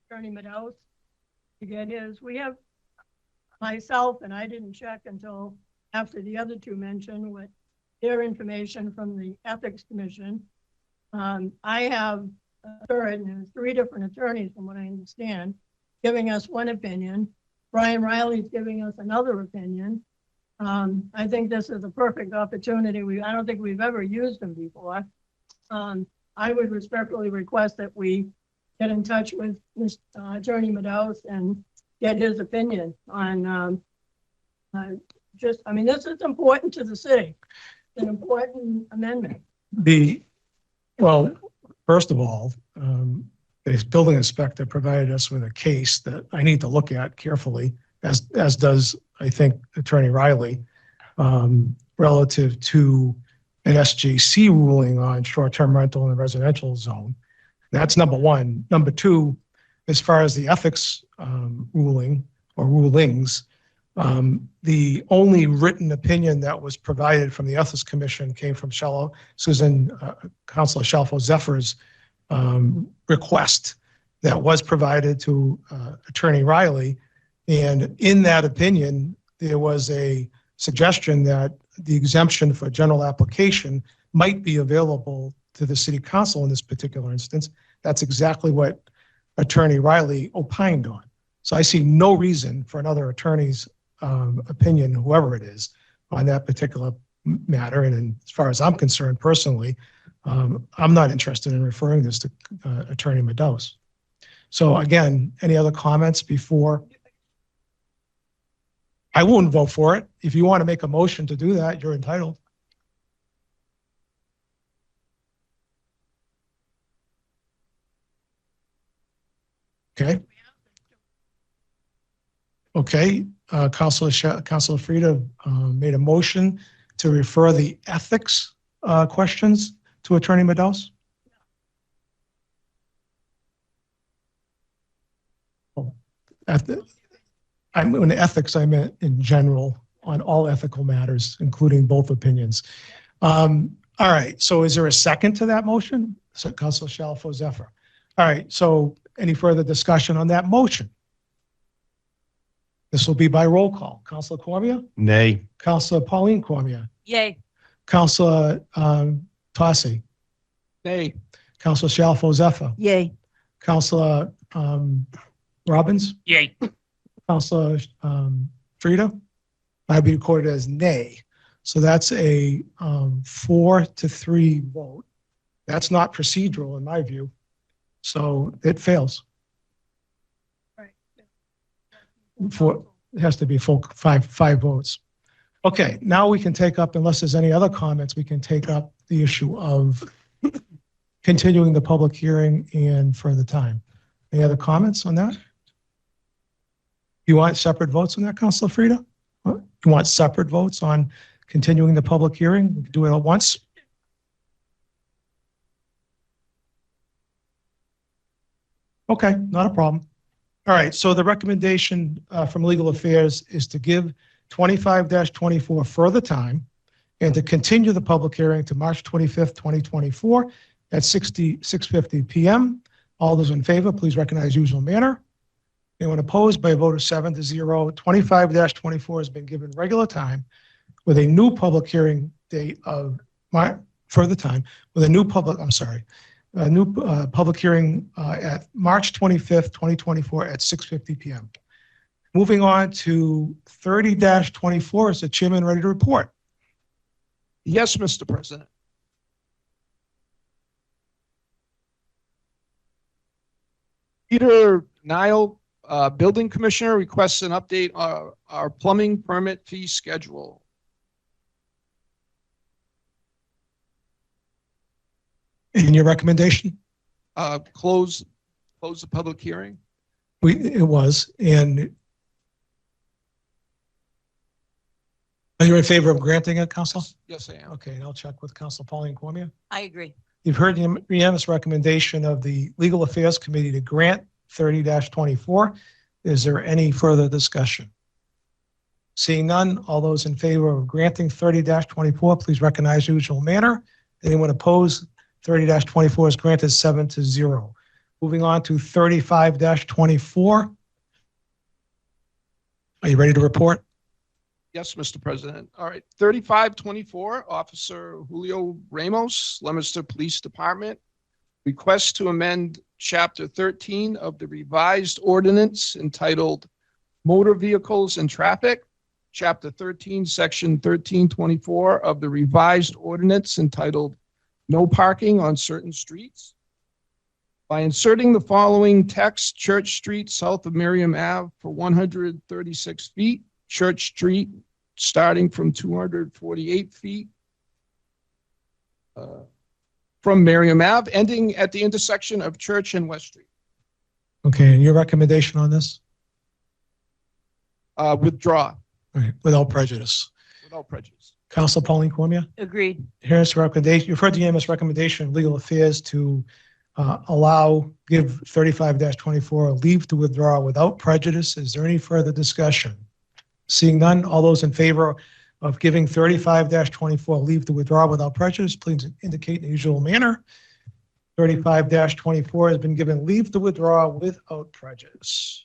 Attorney Meadows to get his. We have myself, and I didn't check until after the other two mentioned what their information from the Ethics Commission. I have heard, and there's 3 different attorneys from what I understand, giving us one opinion. Brian Riley's giving us another opinion. I think this is a perfect opportunity. I don't think we've ever used them before. I would respectfully request that we get in touch with Attorney Meadows and get his opinion on I mean, this is important to the city. It's an important amendment. Well, first of all, the building inspector provided us with a case that I need to look at carefully, as does, I think, Attorney Riley, relative to an SJC ruling on short-term rental in the residential zone. That's number one. Number two, as far as the ethics ruling or rulings, the only written opinion that was provided from the Ethics Commission came from Councilor Shalfo Zephyr's request that was provided to Attorney Riley. And in that opinion, there was a suggestion that the exemption for general application might be available to the city council in this particular instance. That's exactly what Attorney Riley opined on. So I see no reason for another attorney's opinion, whoever it is, on that particular matter. And as far as I'm concerned personally, I'm not interested in referring this to Attorney Meadows. So again, any other comments before? I won't vote for it. If you want to make a motion to do that, you're entitled. Okay. Okay. Councilor Frieda made a motion to refer the ethics questions to Attorney Meadows. In ethics, I meant in general on all ethical matters, including both opinions. All right. So is there a second to that motion? So Councilor Shalfo Zephyr. All right. So any further discussion on that motion? This will be by roll call. Councilor Cormier? Nay. Councilor Pauline Cormier? Yay. Councilor Tossi? Nay. Councilor Shalfo Zephyr? Yay. Councilor Robbins? Yay. Councilor Frieda? I'd be recorded as nay. So that's a 4-3 vote. That's not procedural in my view. So it fails. Right. It has to be full five votes. Okay, now we can take up, unless there's any other comments, we can take up the issue of continuing the public hearing and further time. Any other comments on that? You want separate votes on that, Councilor Frieda? You want separate votes on continuing the public hearing? We can do it at once. Okay, not a problem. All right, so the recommendation from Legal Affairs is to give 25-24 further time and to continue the public hearing to March 25th, 2024 at 6:50 p.m. All those in favor, please recognize usual manner. Anyone opposed? By a vote of 7-0, 25-24 has been given regular time with a new public hearing date of further time with a new public hearing at March 25th, 2024 at 6:50 p.m. Moving on to 30-24, is the chairman ready to report? Yes, Mr. President. Peter Nile, Building Commissioner, requests an update on our plumbing permit fee schedule. And your recommendation? Close the public hearing. It was, and are you in favor of granting it, Council? Yes, I am. Okay, and I'll check with Council Pauline Cormier. I agree. You've heard the unanimous recommendation of the Legal Affairs Committee to grant 30-24. Is there any further discussion? Seeing none, all those in favor of granting 30-24, please recognize usual manner. Anyone opposed? 30-24 is granted 7-0. Moving on to 35-24. Are you ready to report? Yes, Mr. President. All right. 3524, Officer Julio Ramos, Leominster Police Department, requests to amend Chapter 13 of the revised ordinance entitled Motor Vehicles and Traffic, Chapter 13, Section 1324 of the revised ordinance entitled No Parking on Certain Streets, by inserting the following text: Church Street south of Miriam Ave for 136 feet, Church Street starting from 248 feet from Miriam Ave, ending at the intersection of Church and West Street. Okay, and your recommendation on this? Withdraw All right, without prejudice. without prejudice. Council Pauline Cormier? Agreed. Here's the recommendation. You've heard the unanimous recommendation of Legal Affairs to give 35-24 a leave to withdraw without prejudice. Is there any further discussion? Seeing none, all those in favor of giving 35-24 leave to withdraw without prejudice, please indicate in the usual manner. 35-24 has been given leave to withdraw without prejudice.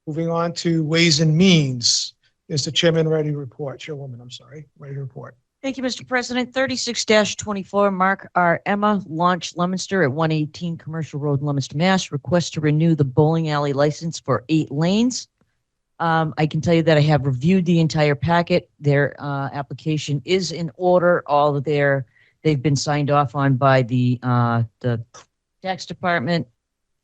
Moving on to Ways and Means. Is the chairman ready to report? Chairwoman, I'm sorry, ready to report. Thank you, Mr. President. 36-24, Mark R. Emma, Launch Leominster at 118 Commercial Road, Leominster, Mass. Request to renew the bowling alley license for 8 lanes. I can tell you that I have reviewed the entire packet. Their application is in order. All of they've been signed off on by the tax department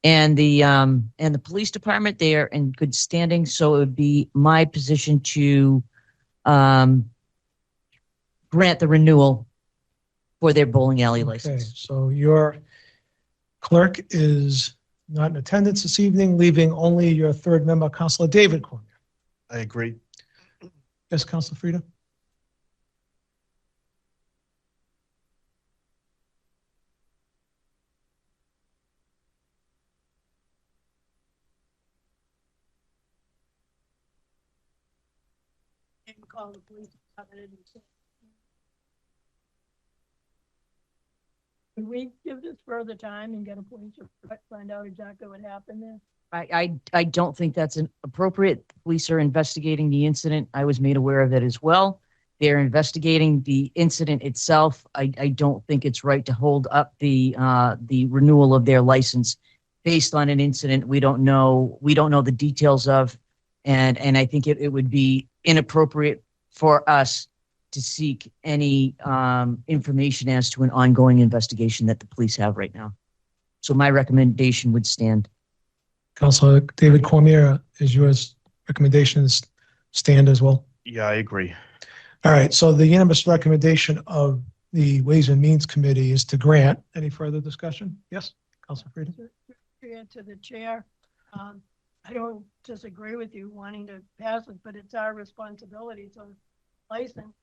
and the police department. They are in good standing. So it would be my position to grant the renewal for their bowling alley Okay, license. so your clerk is not in attendance this evening, leaving only your third member, Councilor David Cormier. I agree. Yes, Councilor Frida? And call the police department and say, could we give this further time and get a police report, find out exactly what happened there? I don't think that's appropriate. Police are investigating the incident. I was made aware of it as well. They're investigating the incident itself. I don't think it's right to hold up the renewal of their license based on an incident we don't know the details of, and I think it would be inappropriate for us to seek any information as to an ongoing investigation that the police have right now. So my recommendation would stand. Councilor David Cormier, is yours recommendations stand as well? Yeah, I agree. All right, so the unanimous recommendation of the Ways and Means Committee is to grant. Any further discussion? Yes, Councilor Frida? To the chair, I don't disagree with you wanting to pass it, but it's our responsibility to license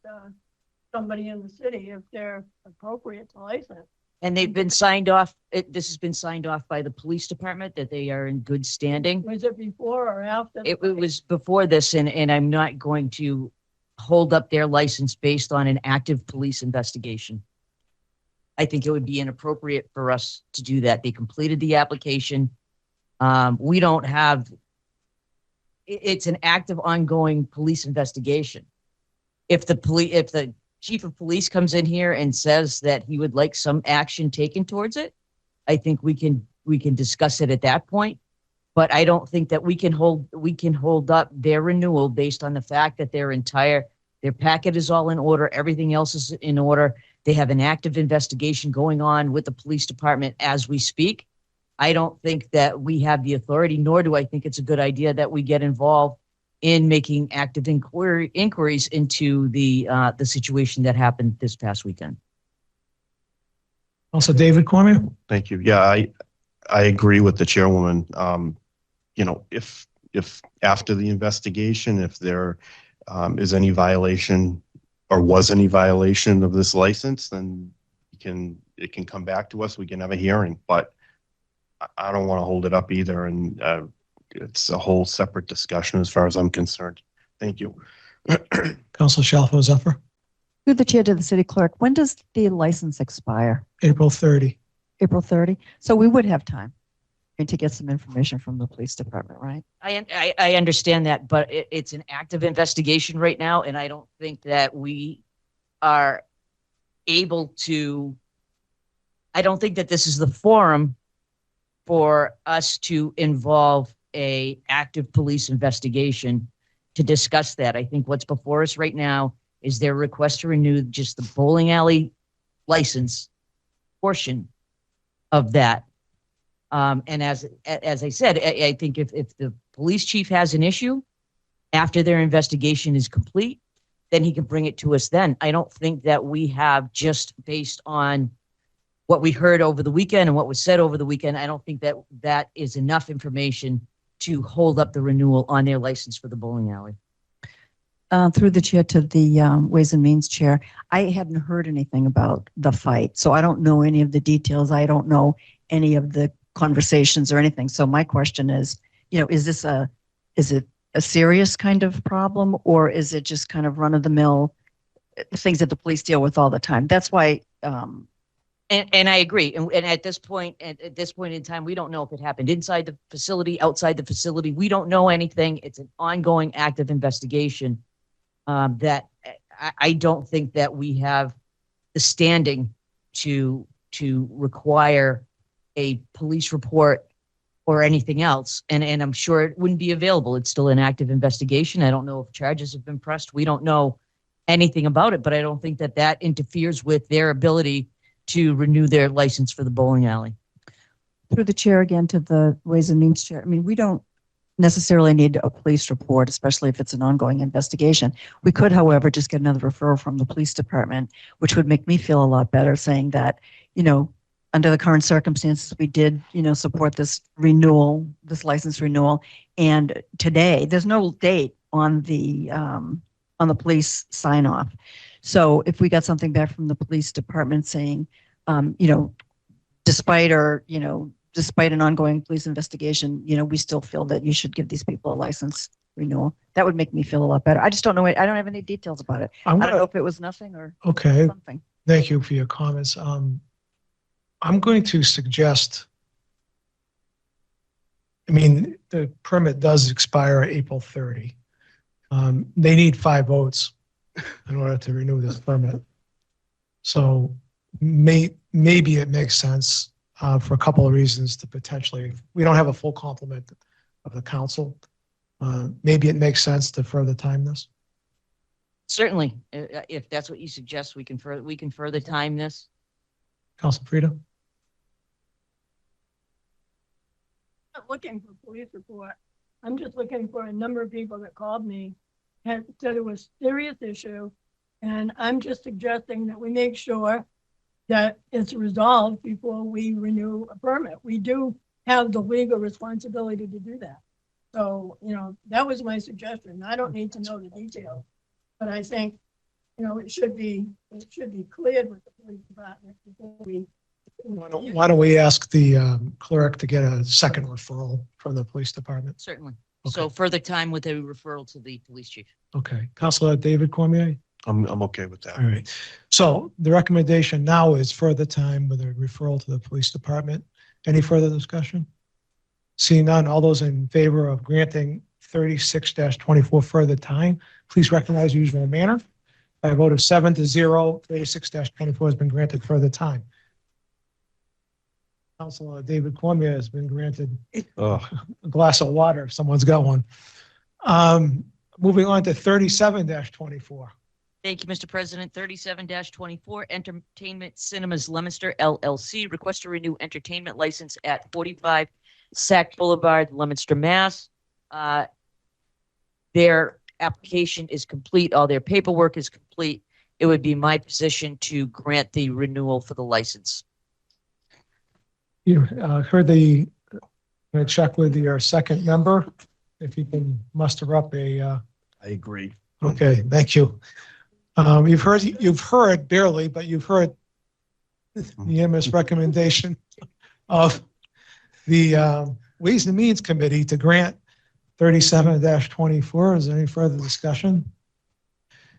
somebody in the city if they're appropriate to license. And they've been signed off. This has been signed off by the police department that they are in good standing. Was it before or after? It was before this, and I'm not going to hold up their license based on an active police investigation. I think it would be inappropriate for us to do that. They completed the application. We don't have, it's an active, ongoing police investigation. If the chief of police comes in here and says that he would like some action taken towards it, I think we can discuss it at that point. But I don't think that we can hold up their renewal based on the fact that their packet is all in order, everything else is in order, They have an active investigation going on with the police department as we speak. I don't think that we have the authority, nor do I think it's a good idea that we get involved in making active inquiries into the situation that happened this past weekend. Also, David Cormier? Thank you. Yeah, I agree with the chairwoman. If after the investigation, if there is any violation or was any violation of this license, then it can come back to us. We can have a hearing, but I don't want to hold it up either. And it's a whole separate discussion as far as I'm concerned. Thank you. Council Shalfo Zephyr? Through the chair to the city clerk, when does the license expire? April 30. April 30? So we would have time to get some information from the police department, right? I understand that, but it's an active investigation right now, and I don't think that we are able to. I don't think that this is the forum for us to involve a active police investigation to discuss that. I think what's before us right now is their request to renew just the bowling alley license portion of that. And as I said, I think if the police chief has an issue after their investigation is complete, then he can bring it to us then. I don't think that we have, just based on what we heard over the weekend and what was said over the weekend, I don't think that that is enough information to hold up the renewal on their license for the bowling alley. Through the chair to the Ways and Means chair, I hadn't heard anything about the fight, so I don't know any of the details. I don't know any of the conversations or anything. So my question is, is it a serious kind of problem, or is it just kind of run of the mill things that the police deal with all the time? That's why. And I agree. And at this point in time, we don't know if it happened inside the facility, outside the facility. We don't know anything. It's an ongoing active investigation that I don't think that we have the standing to require a police report or anything else. And I'm sure it wouldn't be available. It's still an active investigation. I don't know if charges have been pressed. We don't know anything about it, but I don't think that that interferes with their ability to renew their license for the bowling alley. Through the chair again to the Ways and Means chair. I mean, we don't necessarily need a police report, especially if it's an ongoing investigation. We could, however, just get another referral from the police department, which would make me feel a lot better, saying that, under the current circumstances, we did, support this renewal, this license renewal. And today, there's no date on the police sign off. So if we got something back from the police department saying, despite an ongoing police investigation, we still feel that you should give these people a license renewal. That would make me feel a lot better. I just don't know. I don't have any details about it. I don't know if it was nothing or something. Thank you for your comments. I'm going to suggest, the permit does expire April 30. They need 5 votes in order to renew this permit. So maybe it makes sense for a couple of reasons to potentially, we don't have a full complement of the council. Maybe it makes sense to further time this. Certainly, if that's what you suggest, we can further time this. Council Frida? I'm not looking for a police report. I'm just looking for a number of people that called me and said it was a serious issue. And I'm just suggesting that we make sure that it's resolved before we renew a permit. We do have the legal responsibility to do that. So, that was my suggestion. I don't need to know the details, but I think, it should be cleared with the police department before we. Why don't we ask the clerk to get a second referral from the police department? Certainly. Okay. So further time with a referral to the police chief. Okay. Councilor David Cormier? I'm okay with that. All right. So the recommendation now is further time with a referral to the police department. Any further discussion? Seeing none, all those in favor of granting 36-24 further time, please recognize the usual manner. By a vote of 7-0, 36-24 has been granted further time. Councilor David Cormier has been granted a glass of water if someone's got one. Moving on to 37-24. Thank you, Mr. President. 37-24, Entertainment Cinemas Leominster LLC, request to renew entertainment license at 45 Sac Boulevard, Leominster, Mass. Their application is complete. All their paperwork is complete. It would be my position to grant the renewal for the license. You heard the, I'm going to check with your second member, if you can muster up a, I agree. okay, thank you. You've heard barely, but you've heard the unanimous recommendation of the Ways and Means Committee to grant 37-24. Is there any further discussion?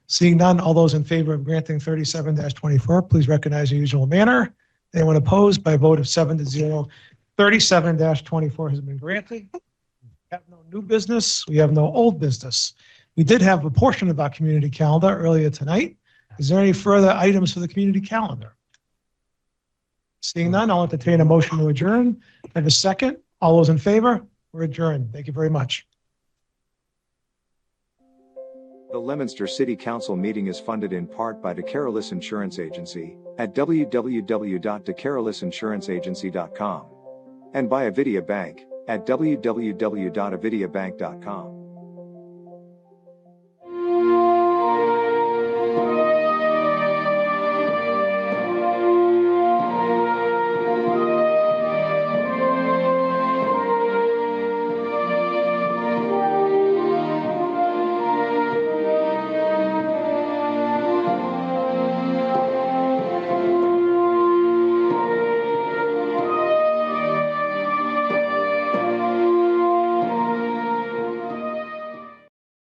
Seeing none, all those in favor of granting 37-24, please recognize the usual manner. Anyone opposed? By a vote of 7-0, 37-24 has been granted. We have no new business. We have no old business. We did have a portion of our community calendar earlier tonight. Is there any further items for the community calendar? Seeing none, I'll entertain a motion to adjourn. I have a second. All those in favor? We're adjourned. Thank you very much. The Leominster City Council meeting is funded in part by DeCarolis Insurance Agency at www.decarolisinsuranceagency.com and by Avidia Bank at www.avidiabank.com.